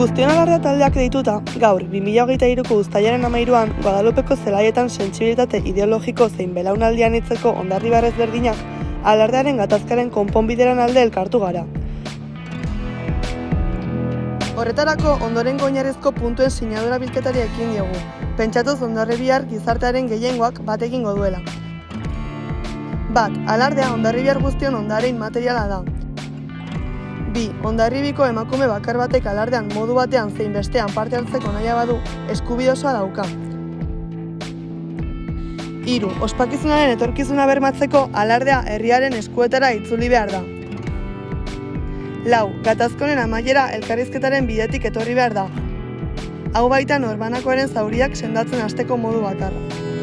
Guztion alardea taldeak deituta, gaur, 2023ko uztailaren 13an, Guadalupeko zelaietan sentsibilitate ideologiko zein belaunaldi anitzeko ondarribar ezberdinak, alardearen gatazkaren konponbideran alde elkartu gara. Horretarako, ondorengo oinarrizko puntuen sinadura bilketari ekin diogu, pentsatuz Hondarribiar gizartearen gehiengoak bat egingo duela. Bat, alardea Hondarribiar guztion ondare inmateriala da. 2. Hondarribiko emakume bakar batek alardean modu batean zein bestean parte hartzeko nahia badu, eskubide osoa dauka. 3. Ospakizunaren etorkizuna bermatzeko alardea herriaren eskuetara itzuli behar da. 4. Gatazkonen amaiera elkarrizketaren bidetik etorri behar da. Hau baita norbanakoaren zauriak sendatzen hasteko modu bakarra.